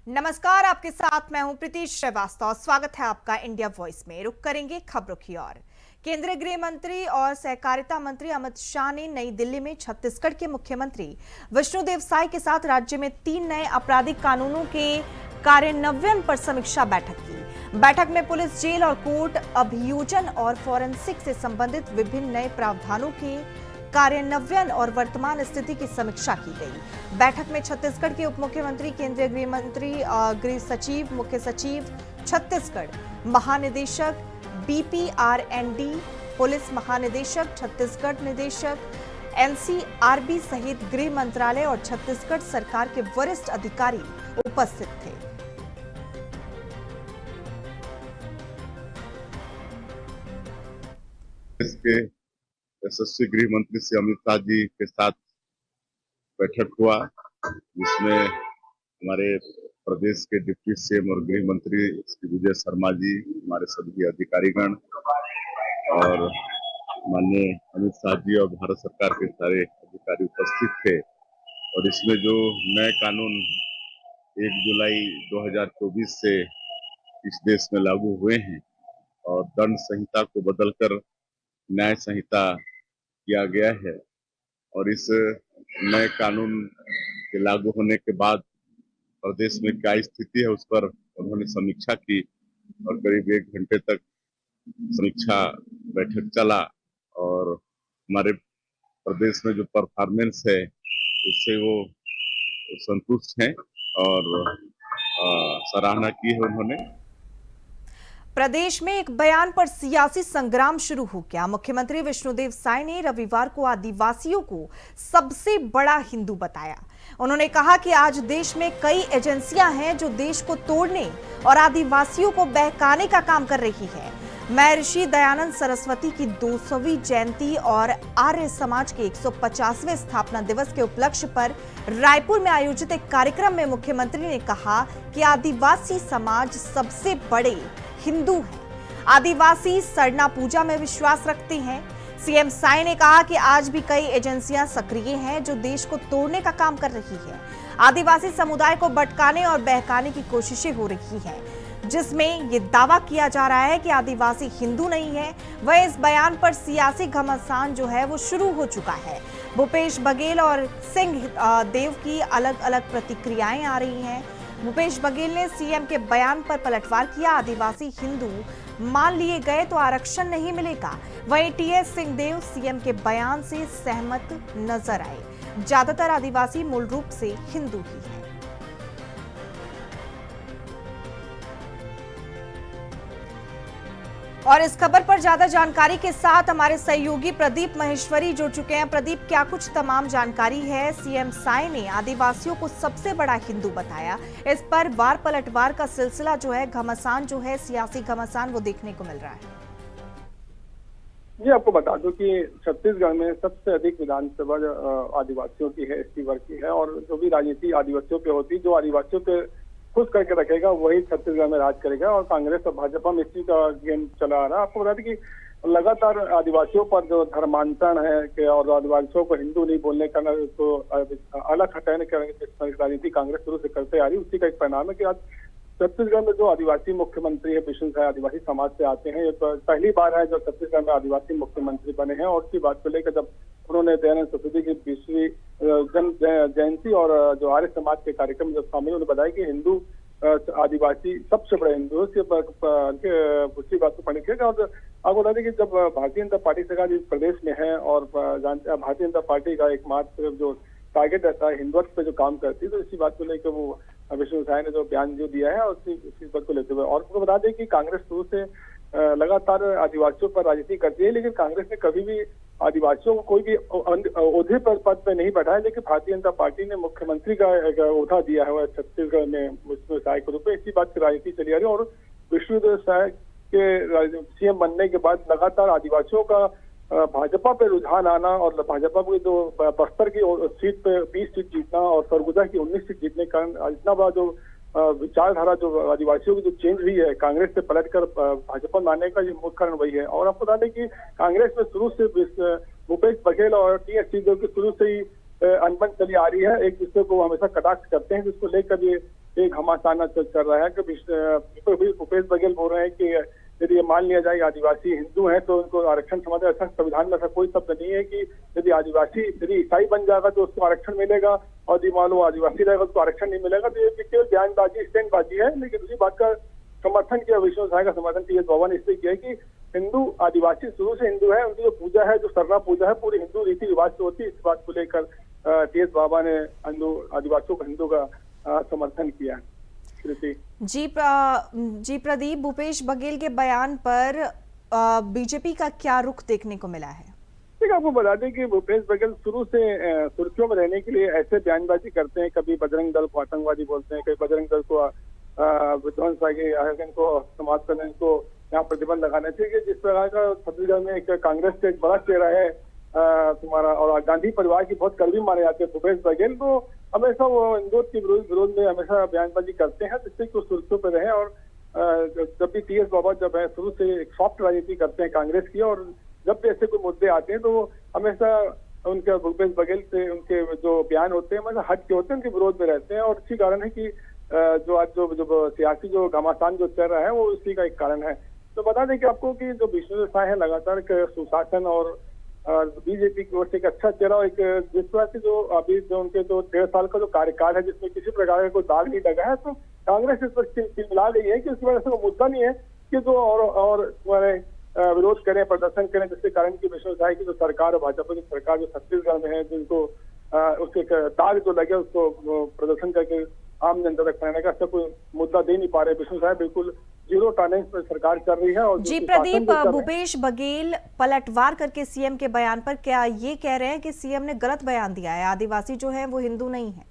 नमस्कार, आपके साथ मैं हूं प्रीति श्रीवास्तव। स्वागत है आपका इंडिया वॉइस में। रुक करेंगे खबरों की ओर। केंद्रीय गृह मंत्री और सहकारिता मंत्री अमित शाह ने नई दिल्ली में छत्तीसगढ़ के मुख्यमंत्री विष्णुदेव साय के साथ राज्य में 3 नए आपराधिक कानूनों के कार्यान्वयन पर समीक्षा बैठक की। बैठक में पुलिस, जेल और कोर्ट अभियोजन और फॉरेंसिक से संबंधित विभिन्न नए प्रावधानों के कार्यान्वयन और वर्तमान स्थिति की समीक्षा की गई। बैठक में छत्तीसगढ़ के उप मुख्यमंत्री, केंद्रीय गृह मंत्री, गृह सचिव, मुख्य सचिव छत्तीसगढ़, महानिदेशक BPRND, पुलिस महानिदेशक, छत्तीसगढ़ निदेशक NCRB सहित गृह मंत्रालय और छत्तीसगढ़ सरकार के वरिष्ठ अधिकारी उपस्थित थे। इसके यशस्वी गृह मंत्री श्री अमित शाह जी के साथ बैठक हुआ, जिसमें हमारे प्रदेश के डिप्टी सीएम और गृह मंत्री श्री विजय शर्मा जी, हमारे सभी अधिकारीगण और माननीय अमित शाह जी और भारत सरकार के सारे अधिकारी उपस्थित थे। और इसमें जो नए कानून 1 जुलाई 2024 से इस देश में लागू हुए हैं और दंड संहिता को बदलकर न्याय संहिता किया गया है, और इस नए कानून के लागू होने के बाद प्रदेश में क्या स्थिति है उस पर उन्होंने समीक्षा की और करीब 1 घंटे तक समीक्षा बैठक चला। और हमारे प्रदेश में जो परफॉर्मेंस है उससे वो संतुष्ट हैं और सराहना की है उन्होंने। प्रदेश में एक बयान पर सियासी संग्राम शुरू हो गया। मुख्यमंत्री विष्णुदेव साय ने रविवार को आदिवासियों को सबसे बड़ा हिंदू बताया। उन्होंने कहा कि आज देश में कई एजेंसियां हैं जो देश को तोड़ने और आदिवासियों को बहकाने का काम कर रही है। महर्षि दयानंद सरस्वती की 200वीं जयंती और आर्य समाज के 150वें स्थापना दिवस के उपलक्ष्य पर रायपुर में आयोजित एक कार्यक्रम में मुख्यमंत्री ने कहा कि आदिवासी समाज सबसे बड़े हिंदू हैं। आदिवासी सरना पूजा में विश्वास रखते हैं। सीएम साय ने कहा कि आज भी कई एजेंसियां सक्रिय हैं जो देश को तोड़ने का काम कर रही है। आदिवासी समुदाय को भटकाने और बहकाने की कोशिशें हो रही हैं, जिसमें ये दावा किया जा रहा है कि आदिवासी हिंदू नहीं है। वह इस बयान पर सियासी घमासान जो है वो शुरू हो चुका है। भूपेश बघेल और सिंह देव की अलग अलग प्रतिक्रियाएं आ रही हैं। भूपेश बघेल ने सीएम के बयान पर पलटवार किया। आदिवासी हिंदू मान लिए गए तो आरक्षण नहीं मिलेगा। वहीं TS सिंहदेव सीएम के बयान से सहमत नजर आए। ज्यादातर आदिवासी मूल रूप से हिंदू ही हैं। और इस खबर पर ज्यादा जानकारी के साथ हमारे सहयोगी प्रदीप महेश्वरी जुड़ चुके हैं। प्रदीप, क्या कुछ तमाम जानकारी है? सीएम साय ने आदिवासियों को सबसे बड़ा हिंदू बताया। इस पर वार पलटवार का सिलसिला जो है, घमासान जो है, सियासी घमासान, वो देखने को मिल रहा है। जी, आपको बता दूं कि छत्तीसगढ़ में सबसे अधिक विधानसभा आदिवासियों की है, ST वर्ग की है। और जो भी राजनीति आदिवासियों पे होती, जो आदिवासियों पे खुश करके रखेगा वही छत्तीसगढ़ में राज करेगा। और कांग्रेस और भाजपा में इसी का गेम चला आ रहा है। आपको बता दें कि लगातार आदिवासियों पर जो धर्मांतरण है कि और आदिवासियों को हिंदू नहीं बोलने का, तो अलग हटाने का राजनीति कांग्रेस शुरू से करते आ रही है। उसी का एक परिणाम है कि आज छत्तीसगढ़ में जो आदिवासी मुख्यमंत्री है, विष्णु साय आदिवासी समाज से आते हैं। ये तो पहली बार है जो छत्तीसगढ़ में आदिवासी मुख्यमंत्री बने हैं। और उसकी बात को लेकर जब उन्होंने दयानंद सरस्वती की 20वीं जयंती और जो आर्य समाज के कार्यक्रम में जब शामिल, उन्होंने बताया कि हिंदू आदिवासी सबसे बड़े हिंदू उसकी बात को पढ़ने के। और आपको बता दें कि जब भारतीय जनता पार्टी सरकार इस प्रदेश में है और भारतीय जनता पार्टी का एकमात्र जो टारगेट रहता है हिंदुत्व पे जो काम करती है, तो इसी बात को लेकर वो विष्णु साय ने जो बयान जो दिया है उसी बात को लेते हुए। और आपको बता दें कि कांग्रेस शुरू से लगातार आदिवासियों पर राजनीति करती है, लेकिन कांग्रेस ने कभी भी आदिवासियों को कोई भी ओहदे पर पद पे नहीं बैठाया। लेकिन भारतीय जनता पार्टी ने मुख्यमंत्री का ओहदा दिया है छत्तीसगढ़ में विष्णु साय के रूप में। इसी बात की राजनीति चली आ रही है। और विष्णुदेव साय के सीएम बनने के बाद लगातार आदिवासियों का भाजपा पे रुझान आना और भाजपा की जो बस्तर की सीट पे 20 सीट जीतना और सरगुजा की 19 सीट जीतने के कारण इतना बड़ा जो विचारधारा जो आदिवासियों की जो चेंज हुई है, कांग्रेस से पलटकर भाजपा में आने का ये मुख्य कारण वही है। और आपको बता दें कि कांग्रेस में शुरू से भूपेश बघेल और TS सिंहदेव की शुरू से ही अनबन चली आ रही है। एक दूसरे को हमेशा कटाक्ष करते हैं, जिसको लेकर ये एक घमासाना चल रहा है कि भूपेश बघेल बोल रहे हैं कि यदि ये मान लिया जाए आदिवासी हिंदू हैं तो उनको आरक्षण समाज ऐसा संविधान में ऐसा कोई शब्द नहीं है कि यदि ईसाई बन जाएगा तो उसको आरक्षण मिलेगा और यदि मान लो आदिवासी रहेगा तो आरक्षण नहीं मिलेगा। तो ये केवल बयानबाजी स्टैंडबाजी है। लेकिन दूसरी बात का समर्थन किया, विष्णु साय का समर्थन टीएस बाबा ने इसलिए किया कि हिंदू आदिवासी शुरू से हिंदू है, उनकी जो पूजा है, जो सरना पूजा है, पूरी हिंदू रीति रिवाज से होती है। इस बात को लेकर टीएस बाबा ने हिंदू आदिवासियों को हिंदू का समर्थन किया। जी प्रदीप, भूपेश बघेल के बयान पर बीजेपी का क्या रुख देखने को मिला है? ठीक है, आपको बता दें कि भूपेश बघेल शुरू से सुर्खियों में रहने के लिए ऐसे बयानबाजी करते हैं। कभी बजरंग दल को आतंकवादी बोलते हैं, कभी बजरंग दल को विध्वंस आयोजन को समाज कल्याण को यहाँ प्रतिबंध लगाना चाहिए। जिस प्रकार का छत्तीसगढ़ में एक कांग्रेस के एक बड़ा चेहरा है तुम्हारा, और गांधी परिवार की बहुत करीबी माने जाते हैं भूपेश बघेल, तो हमेशा वो हिंदू के विरोध में हमेशा बयानबाजी करते हैं जिससे कि वो सुर्खियों पर रहे। और जब भी टीएस बाबा जब है शुरू से एक सॉफ्ट राजनीति करते हैं कांग्रेस की, और जब भी ऐसे कोई मुद्दे आते हैं तो हमेशा उनके भूपेश बघेल से उनके जो बयान होते हैं मतलब हट के होते हैं, उनके विरोध में रहते हैं। और इसी कारण है कि जो आज जो सियासी जो घमासान जो चल रहा है वो इसी का एक कारण है। तो बता दें कि आपको कि जो विष्णु साय है लगातार सुशासन और बीजेपी की ओर से एक अच्छा चेहरा, एक जिस तरह से जो अभी जो उनके जो 1.5 साल का जो कार्यकाल है जिसमें किसी प्रकार का कोई दाग नहीं लगा है, तो कांग्रेस इस पर चिल्ला रही है कि उसकी वजह से वो मुद्दा नहीं है कि जो और तुम्हारे विरोध करें, प्रदर्शन करें, जिसके कारण की विष्णु साय की जो सरकार है, भाजपा की सरकार जो छत्तीसगढ़ में है, जिनको उसके दाग जो लगे उसको प्रदर्शन करके आम जनता तक पहुंचाने का ऐसा कोई मुद्दा दे नहीं पा रहे। विष्णु साय बिल्कुल जीरो टॉलरेंस पर सरकार चल रही है। और जी प्रदीप, भूपेश बघेल पलटवार करके सीएम के बयान पर क्या ये कह रहे हैं कि सीएम ने गलत बयान दिया है, आदिवासी जो है वो हिंदू नहीं है?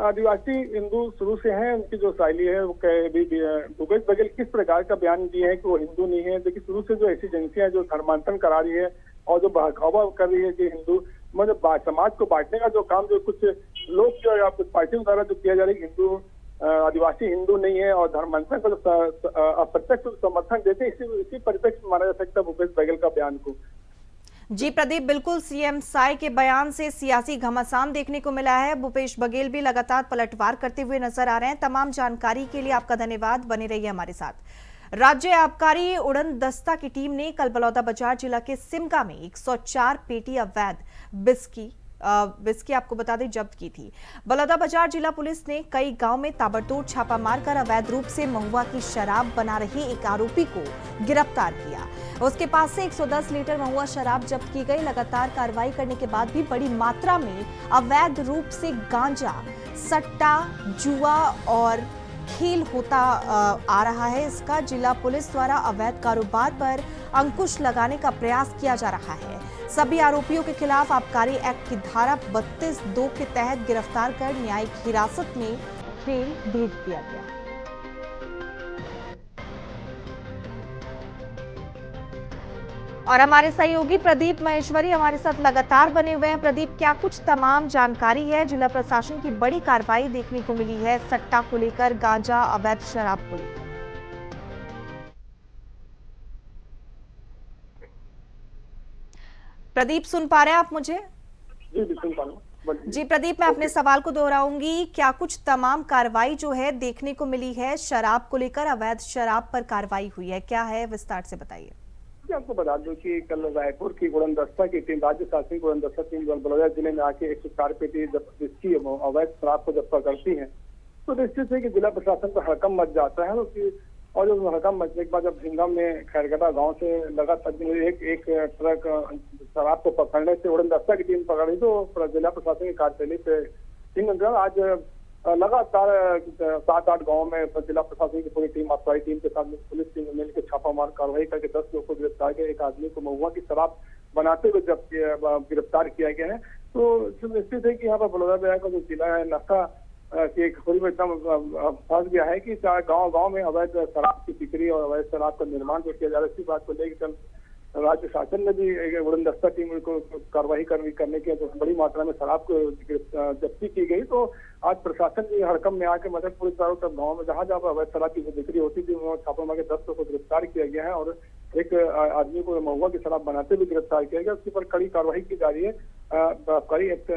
आदिवासी हिंदू शुरू से हैं, उनकी जो शैली है वो भूपेश बघेल किस प्रकार का बयान दिए है कि वो हिंदू नहीं है। देखिए शुरू से जो ऐसी एजेंसियां जो धर्मांतरण करा रही है और जो बहकावा कर रही है कि हिंदू मतलब समाज को बांटने का जो काम जो कुछ लोग जो कुछ पार्टियों द्वारा जो किया जा रहा है, हिंदू आदिवासी हिंदू नहीं है और धर्मांतरण को अप्रत्यक्ष समर्थन देते, इसी परिप्रेक्ष्य में माना जा सकता है भूपेश बघेल का बयान को। जी प्रदीप, बिल्कुल सीएम साय के बयान से सियासी घमासान देखने को मिला है। भूपेश बघेल भी लगातार पलटवार करते हुए नजर आ रहे हैं। तमाम जानकारी के लिए आपका धन्यवाद, बने रहिए हमारे साथ। राज्य आबकारी उड़न दस्ता की टीम ने कल बलौदाबाजार जिला के सिमगा में 104 पेटी अवैध विस्की आपको बता दें जब्त की थी। बलौदाबाजार जिला पुलिस ने कई गांव में ताबड़तोड़ छापा मारकर अवैध रूप से महुआ की शराब बना रहे एक आरोपी को गिरफ्तार किया। उसके पास से 110 लीटर महुआ शराब जब्त की गई। लगातार कार्रवाई करने के बाद भी बड़ी मात्रा में अवैध रूप से गांजा, सट्टा, जुआ और खेल होता आ रहा है। इसका जिला पुलिस द्वारा अवैध कारोबार पर अंकुश लगाने का प्रयास किया जा रहा है। सभी आरोपियों के खिलाफ आबकारी एक्ट की धारा 32(2) के तहत गिरफ्तार कर न्यायिक हिरासत में जेल भेज दिया गया। और हमारे सहयोगी प्रदीप महेश्वरी हमारे साथ लगातार बने हुए हैं। प्रदीप, क्या कुछ तमाम जानकारी है? जिला प्रशासन की बड़ी कार्रवाई देखने को मिली है सट्टा को लेकर, गांजा, अवैध शराब को लेकर। प्रदीप, सुन पा रहे हैं आप मुझे? जी सुन पा रहा हूं। जी प्रदीप, मैं अपने सवाल को दोहराऊंगी। क्या कुछ तमाम कार्रवाई जो है देखने को मिली है? शराब को लेकर, अवैध शराब पर कार्रवाई हुई है, क्या है, विस्तार से बताइए। आपको बता दूं कि कल रायपुर की उड़न दस्ता की टीम, राज्य शासन की उड़न दस्ता टीम बलौदा जिले में आके 104 पेटी विस्की अवैध शराब को जब्त करती है, तो निश्चित है कि जिला प्रशासन पर हड़कंप मच जाता है। और जो हड़कंप मचने के बाद जब हिंगम में खैरगढ़ा गांव से लगातार एक ट्रक शराब को पकड़ने से उड़न दस्ता की टीम पकड़ी, तो जिला प्रशासन की कार्यशैली पे टीम आज लगातार 7-8 गाँव में जिला प्रशासन की पूरी टीम, अफसराई टीम के साथ पुलिस टीम मिलकर छापामार कार्रवाई करके 10 लोगों को गिरफ्तार किया। एक आदमी को महुआ की शराब बनाते हुए जब गिरफ्तार किया गया है। तो निश्चित है कि यहाँ पर बलौदाबाजार का जो जिला है नशा की एक खोरी में एकदम फंस गया है कि गाँव में अवैध शराब की बिक्री और अवैध शराब का निर्माण जो किया जा रहा है। इसी बात को लेकर कल राज्य शासन ने भी उड़न दस्ता टीम को कार्रवाई करने की तो बड़ी मात्रा में शराब को जब्ती की गई। तो आज प्रशासन भी हड़कंप में आकर मतलब पूरे चारों तरफ गाँव में जहाँ जहाँ अवैध शराब की बिक्री होती थी वहाँ छापा मार के 10 लोगों को गिरफ्तार किया गया है और एक आदमी को महुआ की शराब बनाते हुए गिरफ्तार किया गया। उसके ऊपर कड़ी कार्रवाई की जा रही है। आबकारी एक्ट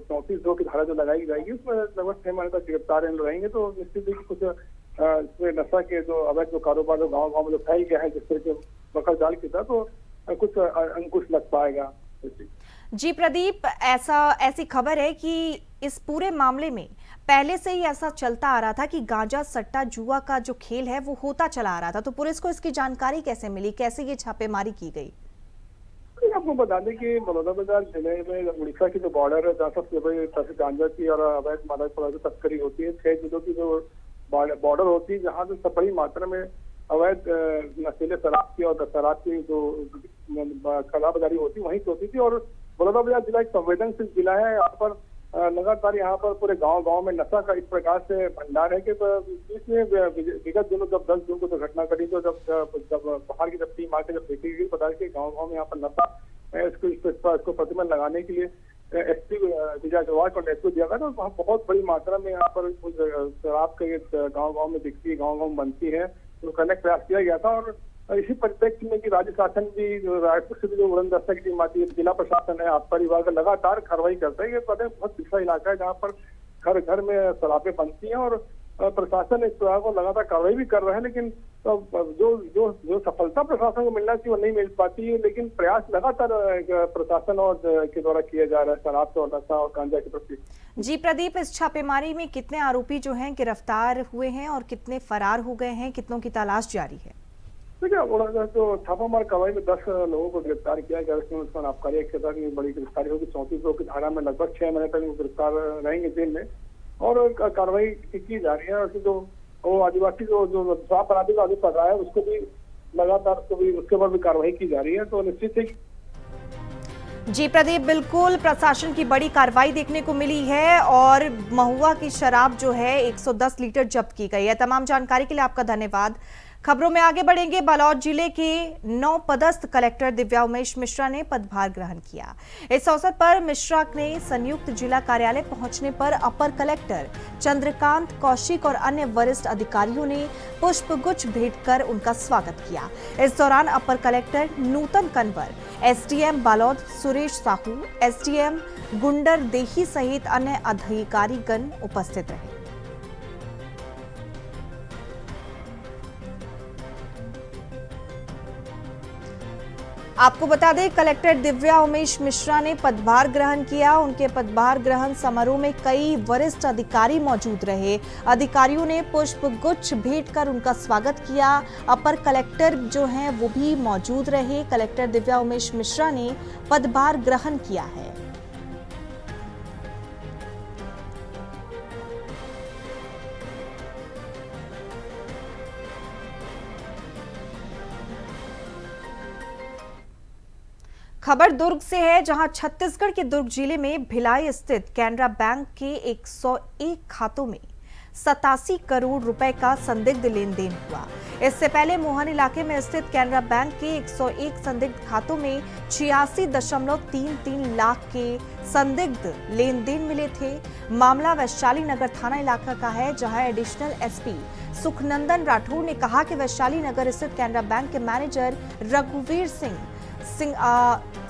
34(2) की धारा जो लगाई जाएगी उसमें लगभग 6 महीने तक गिरफ्तार रहेंगे। तो निश्चित ही कुछ इसमें नशा के जो अवैध जो कारोबार जो गाँव गाँव में जो फैल गया है जिस तरह के बकर जाल की तरह, तो कुछ अंकुश लग पाएगा। जी प्रदीप, ऐसी खबर है कि इस पूरे मामले में पहले से ही ऐसा चलता आ रहा था कि गांजा सट्टा जुआ का जो खेल है वो होता चला आ रहा था, तो पुलिस को इसकी जानकारी कैसे मिली, कैसे ये छापेमारी की गई? आपको बता दें कि बलौदाबाजार जिले में उड़ीसा की जो बॉर्डर है जहाँ सबसे बड़ी गांजा की और अवैध मादक पदार्थ की तस्करी होती है, 6 जिलों की जो बॉर्डर होती है जहाँ से बड़ी मात्रा में अवैध नशीले शराब की और शराब की जो कालाबाजारी होती है वहीं से होती थी। और बलौदाबाजार जिला एक संवेदनशील जिला है। यहाँ पर लगातार यहाँ पर पूरे गांव में नशा का इस प्रकार से भंडार है कि इसमें विगत दिनों जब 10 जून को जो घटना घटी, तो जब बाहर की जब टीम आके जब देखी गई, पता है कि गाँव में यहाँ पर नशा इसको प्रतिबंध लगाने के लिए एसपी विजय अग्रवाल को नेतृत्व दिया गया। तो वहाँ बहुत बड़ी मात्रा में यहाँ पर शराब के गाँव में दिखती है, गाँव में बनती है, तो करने का प्रयास किया गया था। और इसी परिप्रेक्ष्य में कि राज्य शासन भी रायपुर से भी जो उड़न दस्ता की टीम आती है, जिला प्रशासन है, आबकारी विभाग लगातार कार्रवाई करता है। ये पता है बहुत पिछड़ा इलाका है जहाँ पर घर घर में शराबें बनती हैं और प्रशासन इस तरह को लगातार कार्रवाई भी कर रहा है, लेकिन जो सफलता प्रशासन को मिलना चाहिए वो नहीं मिल पाती है। लेकिन प्रयास लगातार प्रशासन और के द्वारा किया जा रहा है शराब और नशा और गांजा के प्रति। जी प्रदीप, इस छापेमारी में कितने आरोपी जो हैं गिरफ्तार हुए हैं और कितने फरार हो गए हैं, कितनों की तलाश जारी है? देखिए, तो छापामार कार्रवाई में 10 लोगों को गिरफ्तार किया गया। इसमें आबकारी एक्ट के तहत बड़ी गिरफ्तारी होगी। 34(2) की धारा में लगभग 6 महीने तक गिरफ्तार रहेंगे जेल में और कार्रवाई की जा रही है। जो वो आदिवासी जो शराब बनाने का आरोप पड़ रहा है उसको भी लगातार उसके ऊपर भी कार्रवाई की जा रही है। तो निश्चित ही जी प्रदीप, बिल्कुल प्रशासन की बड़ी कार्रवाई देखने को मिली है और महुआ की शराब जो है 110 लीटर जब्त की गई है। तमाम जानकारी के लिए आपका धन्यवाद। खबरों में आगे बढ़ेंगे। बालोद जिले के नवपदस्थ कलेक्टर दिव्या उमेश मिश्रा ने पदभार ग्रहण किया। इस अवसर पर मिश्रा ने संयुक्त जिला कार्यालय पहुंचने पर अपर कलेक्टर चंद्रकांत कौशिक और अन्य वरिष्ठ अधिकारियों ने पुष्पगुच्छ भेंट कर उनका स्वागत किया। इस दौरान अपर कलेक्टर नूतन कनवर, एसडीएम बालोद सुरेश साहू, एसडीएम गुंडर देही सहित अन्य अधिकारीगण उपस्थित रहे। आपको बता दें, कलेक्टर दिव्या उमेश मिश्रा ने पदभार ग्रहण किया। उनके पदभार ग्रहण समारोह में कई वरिष्ठ अधिकारी मौजूद रहे। अधिकारियों ने पुष्प गुच्छ भेंट कर उनका स्वागत किया। अपर कलेक्टर जो हैं वो भी मौजूद रहे। कलेक्टर दिव्या उमेश मिश्रा ने पदभार ग्रहण किया है। खबर दुर्ग से है, जहां छत्तीसगढ़ के दुर्ग जिले में भिलाई स्थित कैनरा बैंक के 101 खातों में 87 करोड़ रुपए का संदिग्ध लेन देन हुआ। इससे पहले मोहन इलाके में स्थित कैनरा बैंक के 101 संदिग्ध खातों में 86.33 लाख के संदिग्ध लेन देन मिले थे। मामला वैशाली नगर थाना इलाका का है, जहां एडिशनल एसपी सुखनंदन राठौर ने कहा कि वैशाली नगर स्थित कैनरा बैंक के मैनेजर रघुवीर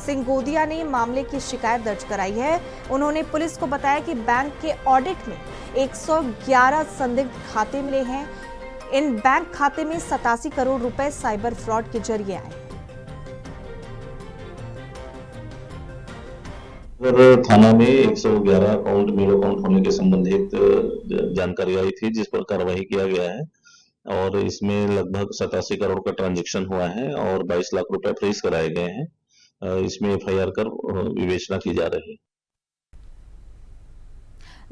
सिंगोदिया ने मामले की शिकायत दर्ज कराई है। उन्होंने पुलिस को बताया कि बैंक के ऑडिट में 111 संदिग्ध खाते मिले हैं। इन बैंक खाते में 87 करोड़ रुपए साइबर फ्रॉड के जरिए आए। थाना में 111 अकाउंट मेल अकाउंट होने के संबंधित जानकारी आई थी, जिस पर कार्रवाई किया गया है और इसमें लगभग 87 करोड़ का ट्रांजैक्शन हुआ है और 22 लाख रुपए फ्रीज कराए गए हैं। इसमें एफआईआर कर विवेचना की जा रही है।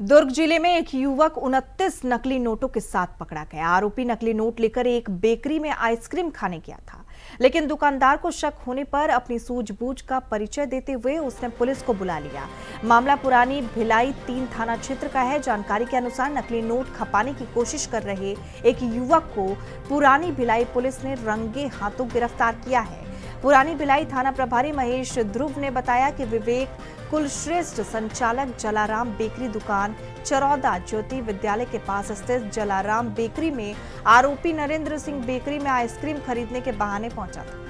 दुर्ग जिले में एक युवक 29 नकली नोटों के साथ पकड़ा गया। आरोपी नकली नोट लेकर एक बेकरी में आइसक्रीम खाने गया था, लेकिन दुकानदार को शक होने पर अपनी सूझबूझ का परिचय देते हुए उसने पुलिस को बुला लिया। मामला पुरानी भिलाई 3 थाना क्षेत्र का है। जानकारी के अनुसार नकली नोट खपाने की कोशिश कर रहे एक युवक को पुरानी भिलाई पुलिस ने रंगे हाथों गिरफ्तार किया है। पुरानी भिलाई थाना प्रभारी महेश ध्रुव ने बताया कि विवेक कुलश्रेष्ठ संचालक जलाराम बेकरी दुकान चरौदा ज्योति विद्यालय के पास स्थित जलाराम बेकरी में आरोपी नरेंद्र सिंह बेकरी में आइसक्रीम खरीदने के बहाने पहुंचा था।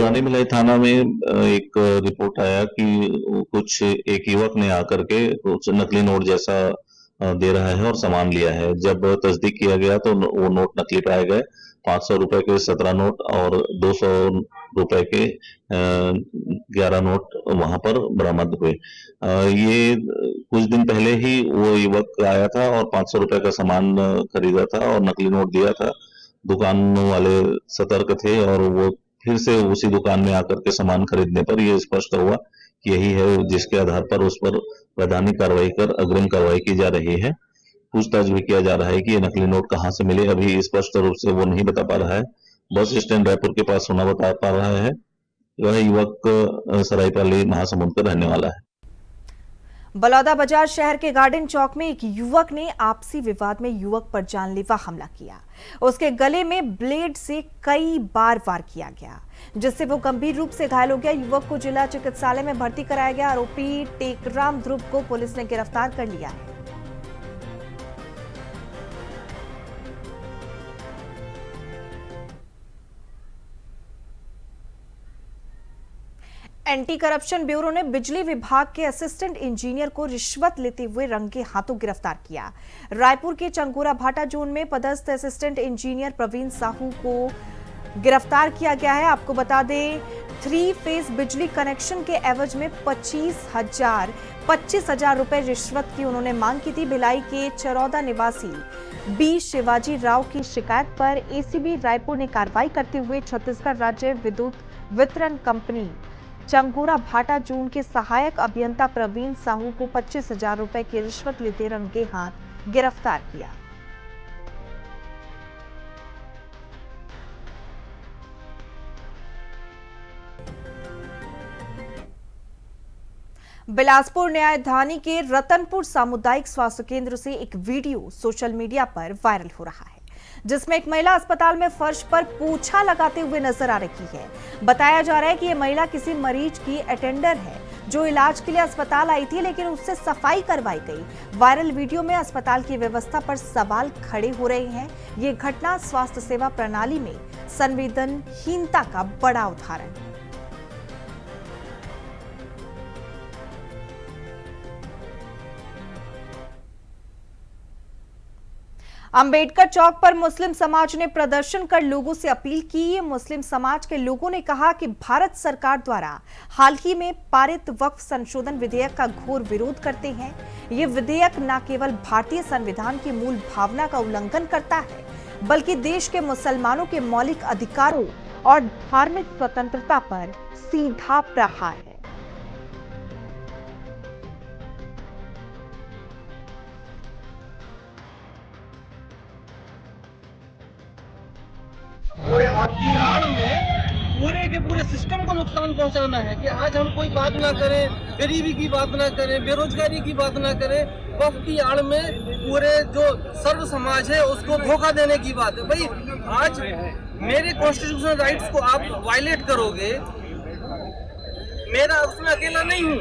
पुरानी भिलाई थाना में एक रिपोर्ट आया कि कुछ एक युवक ने आकर के कुछ नकली नोट जैसा दे रहा है और सामान लिया है। जब तस्दीक किया गया तो वो नोट नकली पाए गए। 500 रुपए के 17 नोट और 200 रुपए के 11 नोट वहां पर बरामद हुए। ये कुछ दिन पहले ही वो युवक आया था और 500 रुपए का सामान खरीदा था और नकली नोट दिया था। दुकान वाले सतर्क थे और वो फिर से उसी दुकान में आकर के सामान खरीदने पर यह स्पष्ट हुआ कि यही है, जिसके आधार पर उस पर वैधानिक कार्रवाई कर अग्रिम कार्रवाई की जा रही है। पूछताछ भी किया जा रहा है कि ये नकली नोट कहां से मिले। अभी स्पष्ट रूप से वो नहीं बता पा रहा है। बस स्टैंड रायपुर के पास होना बता पा रहा है। वह युवक सरायपाली महासमुंद का रहने वाला है। बलौदाबाजार शहर के गार्डन चौक में एक युवक ने आपसी विवाद में युवक पर जानलेवा हमला किया। उसके गले में ब्लेड से कई बार वार किया गया, जिससे वो गंभीर रूप से घायल हो गया। युवक को जिला चिकित्सालय में भर्ती कराया गया। आरोपी टेकराम ध्रुव को पुलिस ने गिरफ्तार कर लिया है। एंटी करप्शन ब्यूरो ने बिजली विभाग के असिस्टेंट इंजीनियर को रिश्वत लेते हुए रंगे हाथों गिरफ्तार किया। रायपुर के चंगोरा भाटा जोन में पदस्थ असिस्टेंट इंजीनियर प्रवीण साहू को गिरफ्तार किया गया है। आपको बता दें, 3 फेज बिजली कनेक्शन के एवज में 25,000 रुपए रिश्वत की उन्होंने मांग की थी। भिलाई के चरौदा निवासी बी शिवाजी राव की शिकायत पर एसीबी रायपुर ने कार्रवाई करते हुए छत्तीसगढ़ राज्य विद्युत वितरण कंपनी चंगोरा भाटा जोन के सहायक अभियंता प्रवीण साहू को 25,000 रुपए की रिश्वत लेते रंगे हाथ गिरफ्तार किया। बिलासपुर न्यायधानी के रतनपुर सामुदायिक स्वास्थ्य केंद्र से एक वीडियो सोशल मीडिया पर वायरल हो रहा है, जिसमें एक महिला अस्पताल में फर्श पर पोछा लगाते हुए नजर आ रही है। बताया जा रहा है कि यह महिला किसी मरीज की अटेंडर है जो इलाज के लिए अस्पताल आई थी, लेकिन उससे सफाई करवाई गई। वायरल वीडियो में अस्पताल की व्यवस्था पर सवाल खड़े हो रहे हैं। ये घटना स्वास्थ्य सेवा प्रणाली में संवेदनहीनता का बड़ा उदाहरण है। अंबेडकर चौक पर मुस्लिम समाज ने प्रदर्शन कर लोगों से अपील की। मुस्लिम समाज के लोगों ने कहा कि भारत सरकार द्वारा हाल ही में पारित वक्फ संशोधन विधेयक का घोर विरोध करते हैं। ये विधेयक न केवल भारतीय संविधान की मूल भावना का उल्लंघन करता है, बल्कि देश के मुसलमानों के मौलिक अधिकारों और धार्मिक स्वतंत्रता पर सीधा प्रहार है। पूरे के पूरे सिस्टम को नुकसान पहुंचाना है कि आज हम कोई बात ना करें, गरीबी की बात ना करें, बेरोजगारी की बात ना करें, वक्फ की आड़ में पूरे जो सर्व समाज है उसको धोखा देने की बात है। भाई आज मेरे कॉन्स्टिट्यूशनल राइट्स को आप वायलेट करोगे, मेरा उसमें अकेला नहीं हूँ।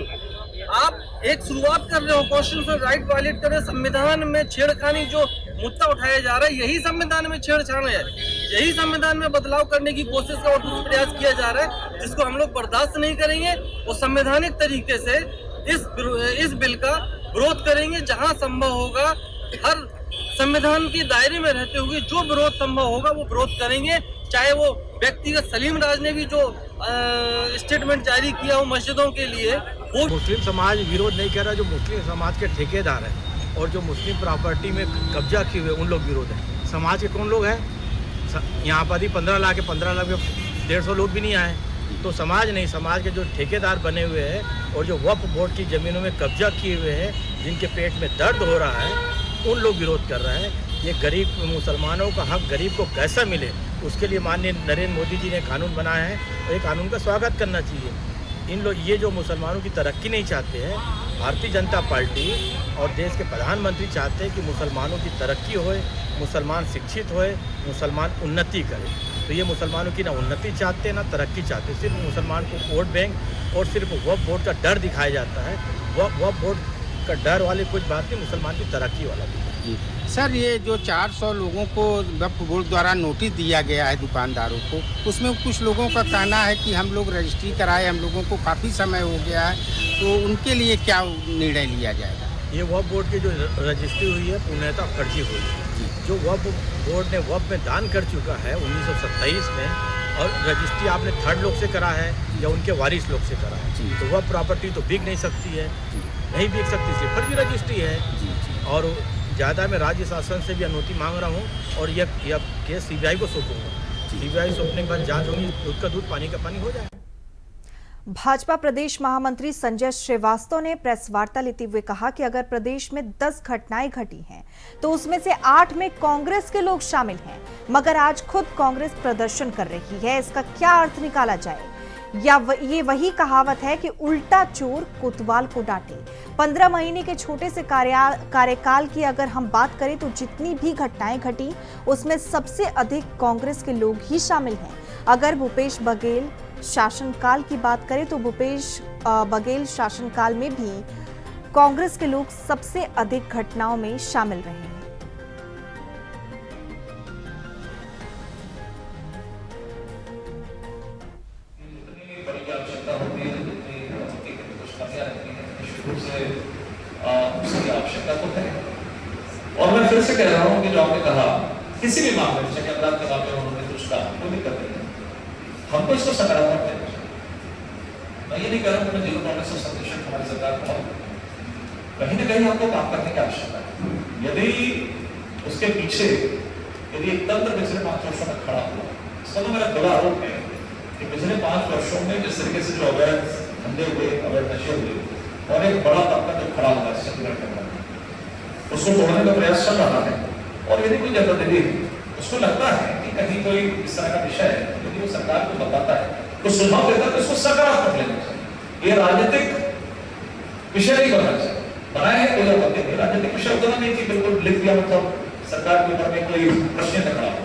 आप एक शुरुआत कर रहे हो, कॉन्स्टिट्यूशनल राइट वायलेट कर रहे हो। संविधान में छेड़खानी जो मुद्दा उठाया जा रहा है, यही संविधान में छेड़छाड़ है, यही संविधान में बदलाव करने की कोशिश का और प्रयास किया जा रहा है, जिसको हम लोग बर्दाश्त नहीं करेंगे। और संवैधानिक तरीके से इस बिल का विरोध करेंगे। जहां संभव होगा, हर संविधान के दायरे में रहते हुए जो विरोध संभव होगा वो विरोध करेंगे। चाहे वो व्यक्तिगत सलीम राज ने भी जो स्टेटमेंट जारी किया हो मस्जिदों के लिए, वो मुस्लिम समाज विरोध नहीं कर रहा। जो मुस्लिम समाज के ठेकेदार हैं और जो मुस्लिम प्रॉपर्टी में कब्जा किए हुए उन लोग विरोध है। समाज के कौन लोग हैं? यहाँ पर ही 15 लाख 150 लोग भी नहीं आए। तो समाज नहीं, समाज के जो ठेकेदार बने हुए हैं और जो वक्फ बोर्ड की ज़मीनों में कब्जा किए हुए हैं, जिनके पेट में दर्द हो रहा है, उन लोग विरोध कर रहे हैं। ये गरीब मुसलमानों का हक गरीब को कैसा मिले, उसके लिए माननीय नरेंद्र मोदी जी ने कानून बनाया है और ये कानून का स्वागत करना चाहिए। इन लोग ये जो मुसलमानों की तरक्की नहीं चाहते हैं, भारतीय जनता पार्टी और देश के प्रधानमंत्री चाहते हैं कि मुसलमानों की तरक्की होए, मुसलमान शिक्षित होए, मुसलमान उन्नति करें। तो ये मुसलमानों की ना उन्नति चाहते हैं ना तरक्की चाहते, सिर्फ मुसलमान को वोट बैंक और सिर्फ वक्फ बोर्ड का डर दिखाया जाता है। वक्फ बोर्ड का डर वाली कुछ बात नहीं, मुसलमान की तरक्की वाला भी है। जी सर, ये जो 400 लोगों को वक्फ बोर्ड द्वारा नोटिस दिया गया है दुकानदारों को, उसमें कुछ लोगों का कहना है कि हम लोग रजिस्ट्री कराए, हम लोगों को काफ़ी समय हो गया है, तो उनके लिए क्या निर्णय लिया जाएगा? ये वक्फ बोर्ड की जो रजिस्ट्री हुई है पूर्णतः फर्जी हुई है। जो वक्फ बोर्ड ने वक्फ में दान कर चुका है 1927 में, और रजिस्ट्री आपने थर्ड लोग से करा है या उनके वारिस लोग से करा है, तो वह प्रॉपर्टी तो बिक नहीं सकती है, नहीं बिक सकती, इसलिए फर्जी रजिस्ट्री है। और ज़्यादा मैं राज्य शासन से भी अनुमति मांग रहा हूँ, और यह केस सीबीआई को सौंपूंगा। सीबीआई सौंपने के बाद जांच होगी, दूध का दूध पानी का पानी हो जाए। भाजपा प्रदेश महामंत्री संजय श्रीवास्तव ने प्रेस वार्ता लेते हुए कहा कि अगर प्रदेश में 10 घटनाएं घटी हैं तो उसमें से 8 में कांग्रेस के लोग शामिल हैं, मगर आज खुद कांग्रेस प्रदर्शन कर रही है। इसका क्या अर्थ निकाला जाए? ये वही कहावत है कि उल्टा चोर कोतवाल को डांटे। 15 महीने के छोटे से कार्यकाल की अगर हम बात करें तो जितनी भी घटनाएं घटी उसमें सबसे अधिक कांग्रेस के लोग ही शामिल हैं। अगर भूपेश बघेल शासनकाल की बात करें तो भूपेश बघेल शासनकाल में भी कांग्रेस के लोग सबसे अधिक घटनाओं में शामिल रहे हैं। उसकी आवश्यकता तो है। और मैं फिर से कह रहा हूँ कि जो आपने कहा किसी भी मामले में, चाहे अपराध के मामले में उन्होंने कुछ कहा, कोई दिक्कत नहीं है, हमको इसको सकारात्मक लेना चाहिए। मैं ये नहीं कह रहा हूँ कि जीरो टॉलरेंस ऑफ सब्मिशन हमारी सरकार को कहीं ना कहीं हमको काम करने की आवश्यकता है। यदि उसके पीछे यदि एक तंत्र पिछले 5 वर्षों में खड़ा हुआ, इसका तो मेरा बड़ा आरोप है कि पिछले 5 वर्षों में जिस तरीके से जो अवैध धंधे हुए, अवैध नशे हुए, और एक बड़ा तबका जो खड़ा हुआ है छत्तीसगढ़ के अंदर, उसको तोड़ने का प्रयास चल रहा है। और यदि कोई जनप्रतिनिधि उसको लगता है कि कहीं कोई इस तरह का विषय है, यदि वो सरकार को बताता है, तो सुझाव देता है, तो इसको सकारात्मक लेना चाहिए। ये राजनीतिक विषय नहीं बनना चाहिए। बनाए हैं कोई आपत्ति नहीं, राजनीतिक विषय उतना नहीं कि बिल्कुल लिख दिया मतलब सरकार के ऊपर में कोई प्रश्न न खड़ा हो।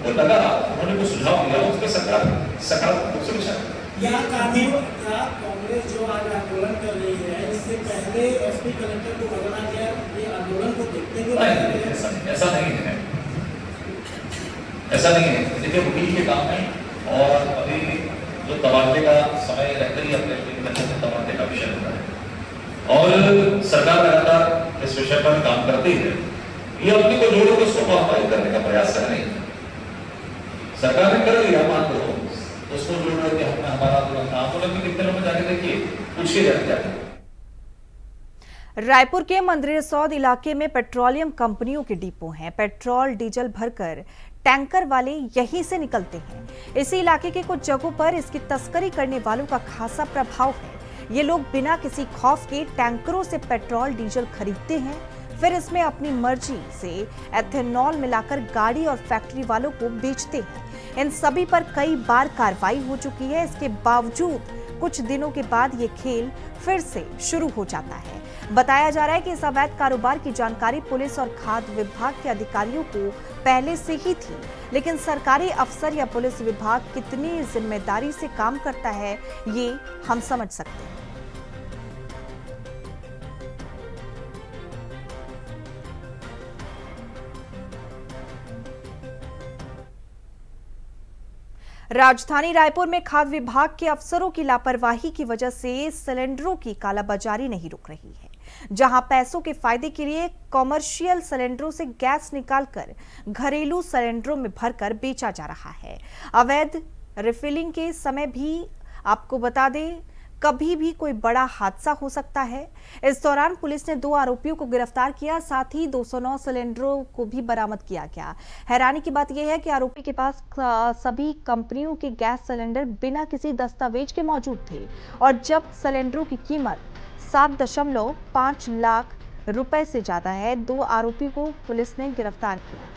उनको लगा, उन्होंने कोई सुझाव दिया, उसके सरकार सकारात्मक रूप से विचार। यहाँ कानून का कांग्रेस जो आज आंदोलन कर रही है, इससे पहले एसपी कलेक्टर को बदला गया, ये आंदोलन को देखते हुए ऐसा नहीं है, ऐसा नहीं है। देखिए वकील के काम है, और अभी जो तबादले का समय रहते ही अपने तबादले का विषय होता है, और सरकार लगातार इस विषय पर काम करती है। ये अपने को जोड़ो, उसको प्रभावित करने का प्रयास कर रही है। सरकार ने कर लिया, मान लो उसको जोड़ रहे थे, हमने हमारा आंदोलन भी कितने लोग जाके देखिए, पूछिए जाके। रायपुर के मंदरेसौद इलाके में पेट्रोलियम कंपनियों के डिपो हैं। पेट्रोल डीजल भरकर टैंकर वाले यहीं से निकलते हैं। इसी इलाके के कुछ जगहों पर इसकी तस्करी करने वालों का खासा प्रभाव है। ये लोग बिना किसी खौफ के टैंकरों से पेट्रोल डीजल खरीदते हैं, फिर इसमें अपनी मर्जी से एथेनॉल मिलाकर गाड़ी और फैक्ट्री वालों को बेचते हैं। इन सभी पर कई बार कार्रवाई हो चुकी है। इसके बावजूद कुछ दिनों के बाद ये खेल फिर से शुरू हो जाता है। बताया जा रहा है कि इस अवैध कारोबार की जानकारी पुलिस और खाद्य विभाग के अधिकारियों को पहले से ही थी, लेकिन सरकारी अफसर या पुलिस विभाग कितनी जिम्मेदारी से काम करता है ये हम समझ सकते हैं। राजधानी रायपुर में खाद्य विभाग के अफसरों की लापरवाही की वजह से सिलेंडरों की कालाबाजारी नहीं रुक रही है। जहां पैसों के फायदे के लिए कॉमर्शियल सिलेंडरों से गैस निकालकर घरेलू सिलेंडरों में भरकर बेचा जा रहा है। अवैध रिफिलिंग के समय भी आपको बता दें, कभी भी कोई बड़ा हादसा हो सकता है। इस दौरान पुलिस ने 2 आरोपियों को गिरफ्तार किया, साथ ही 209 सिलेंडरों को भी बरामद किया गया। हैरानी की बात यह है कि आरोपी के पास सभी कंपनियों के गैस सिलेंडर बिना किसी दस्तावेज के मौजूद थे, और जब सिलेंडरों की कीमत 7.5 लाख रुपए से ज्यादा है, 2 आरोपी को पुलिस ने गिरफ्तार किया।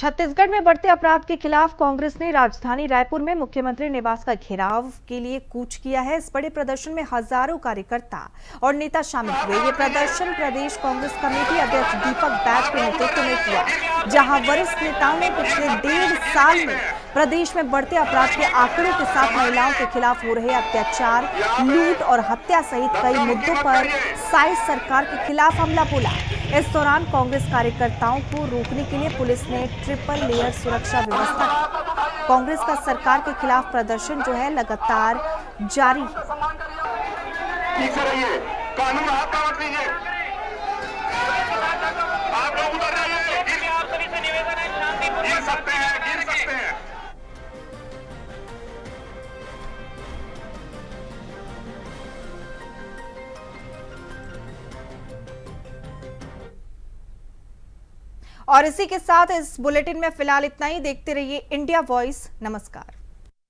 छत्तीसगढ़ में बढ़ते अपराध के खिलाफ कांग्रेस ने राजधानी रायपुर में मुख्यमंत्री निवास का घेराव के लिए कूच किया है। इस बड़े प्रदर्शन में हजारों कार्यकर्ता और नेता शामिल हुए। ये प्रदर्शन प्रदेश कांग्रेस कमेटी अध्यक्ष दीपक बैज के नेतृत्व में किया, जहां वरिष्ठ नेताओं ने पिछले 1.5 साल में प्रदेश में बढ़ते अपराध के आंकड़ों के साथ महिलाओं के खिलाफ हो रहे अत्याचार, लूट और हत्या सहित कई मुद्दों पर साइज सरकार के खिलाफ हमला बोला। इस दौरान कांग्रेस कार्यकर्ताओं को रोकने के लिए पुलिस ने ट्रिपल लेयर सुरक्षा व्यवस्था की। कांग्रेस का सरकार के खिलाफ प्रदर्शन जो है लगातार जारी है। कानून हाथ मत लीजिए, आप लोग उधर जाइए, गिर सकते हैं, गिर सकते हैं। और इसी के साथ इस बुलेटिन में फिलहाल इतना ही। देखते रहिए इंडिया वॉइस। नमस्कार।